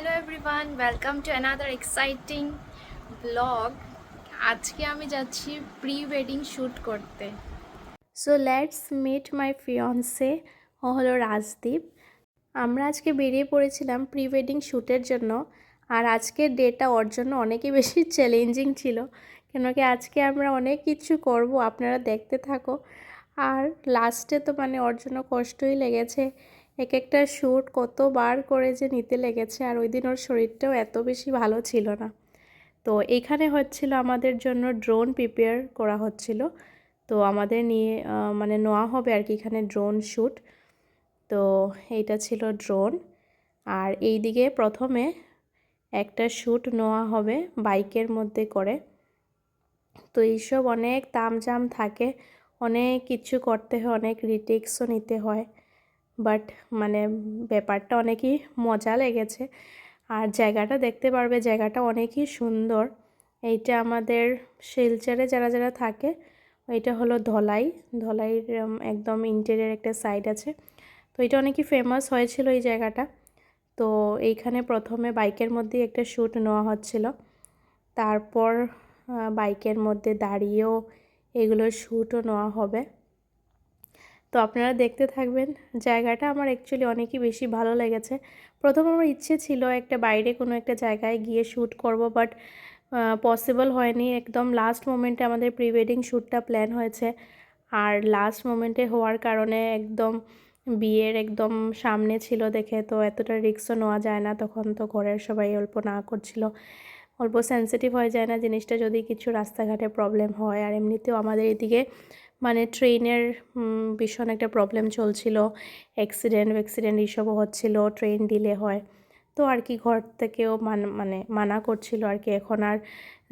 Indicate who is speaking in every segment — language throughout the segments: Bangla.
Speaker 1: Hello everyone, welcome to another exciting blog. আজকে আমি যাচ্ছি প্রি ওয়েডিং শ্যুট করতে। সো লেটস মিট মাই ফিয়ন্সে, ও হলো রাজদীপ। আমরা আজকে বেরিয়ে পড়েছিলাম প্রি ওয়েডিং শ্যুটের জন্য। আর আজকের ডেটা ওর জন্য অনেকই বেশি চ্যালেঞ্জিং ছিল, কেন কি আজকে আমরা অনেক কিছু করব, আপনারা দেখতে থাকো। আর লাস্টে তো ওর জন্য কষ্টই লেগেছে। এক একটা শ্যুট কতবার করে যে নিতে লেগেছে, আর ওই দিন ওর শরীরটাও এত বেশি ভালো ছিল না। তো এখানে হচ্ছিল আমাদের জন্য ড্রোন প্রিপেয়ার করা হচ্ছিল। তো আমাদের নিয়ে নেওয়া হবে আর কি এখানে ড্রোন শ্যুট। তো এইটা ছিল ড্রোন। আর এই দিকে প্রথমে একটা শ্যুট নেওয়া হবে বাইকের মধ্যে করে। তো এইসব অনেক তামঝাম থাকে, অনেক কিছু করতে হয়, অনেক রিটেক্সও নিতে হয়। বাট ব্যাপারটা অনেকই মজা লেগেছে। আর জায়গাটা দেখতে পারবে, জায়গাটা অনেকই সুন্দর। এইটা আমাদের শিলচরে যারা যারা থাকে, এটা হলো ধলাইয়ের একদম ইন্টেরিয়র একটা সাইড আছে। তো এটা অনেকই ফেমাস হয়েছিল এই জায়গাটা। তো এইখানে প্রথমে বাইকের মধ্যে একটা শ্যুট নেওয়া হচ্ছিল, তারপর বাইকের মধ্যে দাঁড়িয়েও এগুলো শ্যুটও নেওয়া হবে। তো আপনারা দেখতে থাকবেন। জায়গাটা আমার অ্যাকচুয়ালি অনেকই বেশি ভালো লেগেছে। প্রথম আমার ইচ্ছে ছিল একটা বাইরে কোনো একটা জায়গায় গিয়ে শ্যুট করব, বাট পসিবল হয়নি। একদম লাস্ট মোমেন্টে আমাদের প্রি ওয়েডিং শ্যুটটা প্ল্যান হয়েছে। আর লাস্ট মোমেন্টে হওয়ার কারণে একদম বিয়ের একদম সামনে ছিল দেখে তো এতটা রিস্কও নেওয়া যায় না। তখন তো ঘরের সবাই অল্প না করছিল, অল্প সেন্সিটিভ হয়ে যায় না জিনিসটা যদি কিছু রাস্তাঘাটে প্রবলেম হয়। আর এমনিতেও আমাদের এদিকে ট্রেনের ভীষণ একটা প্রবলেম চলছিল, অ্যাক্সিডেন্ট এইসবও হচ্ছিল, ট্রেন ডিলে হয়। তো আর কি ঘর থেকেও মানা করছিল আর কি, এখন আর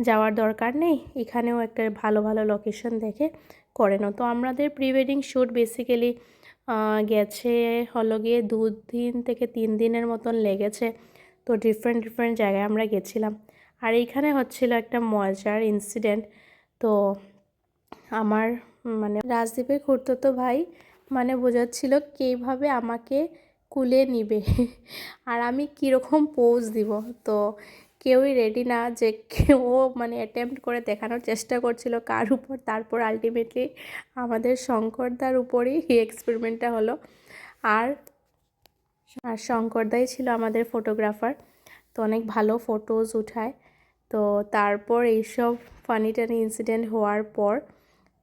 Speaker 1: যাওয়ার দরকার নেই, এখানেও একটা ভালো ভালো লোকেশন দেখে করে নাও। তো আমাদের প্রি ওয়েডিং শ্যুট বেসিক্যালি গেছে হলো গিয়ে 2 দিন থেকে 3 দিনের মতন লেগেছে। তো ডিফারেন্ট জায়গায় আমরা গেছিলাম। আর এইখানে হচ্ছিল একটা মজার ইনসিডেন্ট। তো আমার রাজদীপের খুড়তুতো ভাই বোঝাচ্ছিল কীভাবে আমাকে কুলে নিবে আর আমি কীরকম পোজ দিব। তো কেউই রেডি না, যে কেউ অ্যাটেম্প্ট করে দেখানোর চেষ্টা করছিল কার উপর। তারপর আলটিমেটলি আমাদের শঙ্করদার উপরই এই এক্সপেরিমেন্টটা হলো। আর শঙ্করদাই ছিল আমাদের ফটোগ্রাফার, তো অনেক ভালো ফটোজ উঠায়। তো তারপর এইসব ফানি টানি ইনসিডেন্ট হওয়ার পর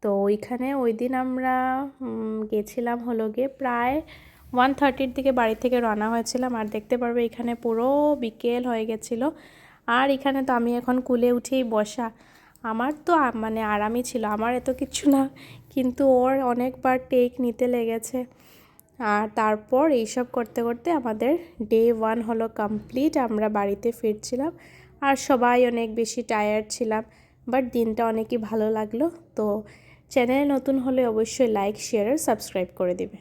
Speaker 1: তো ওইখানে ওই দিন আমরা গেছিলাম হলো গিয়ে প্রায় 1:30 দিকে বাড়ি থেকে রানা হয়েছিলাম। আর দেখতে পারবে এখানে পুরো বিকেল হয়ে গেছিলো। আর এখানে তো আমি এখন কুলে উঠেই বসা। আমার তো আরামই ছিল, আমার এত কিছু না, কিন্তু ওর অনেকবার টেক নিতে লেগেছে। আর তারপর এইসব করতে করতে আমাদের ডে 1 হলো কমপ্লিট। আমরা বাড়িতে ফিরছিলাম আর সবাই অনেক বেশি টায়ার্ড ছিলাম, বাট দিনটা অনেকই ভালো লাগলো। তো চ্যানেলে নতুন হলে অবশ্যই লাইক, শেয়ার আর সাবস্ক্রাইব করে দিবে।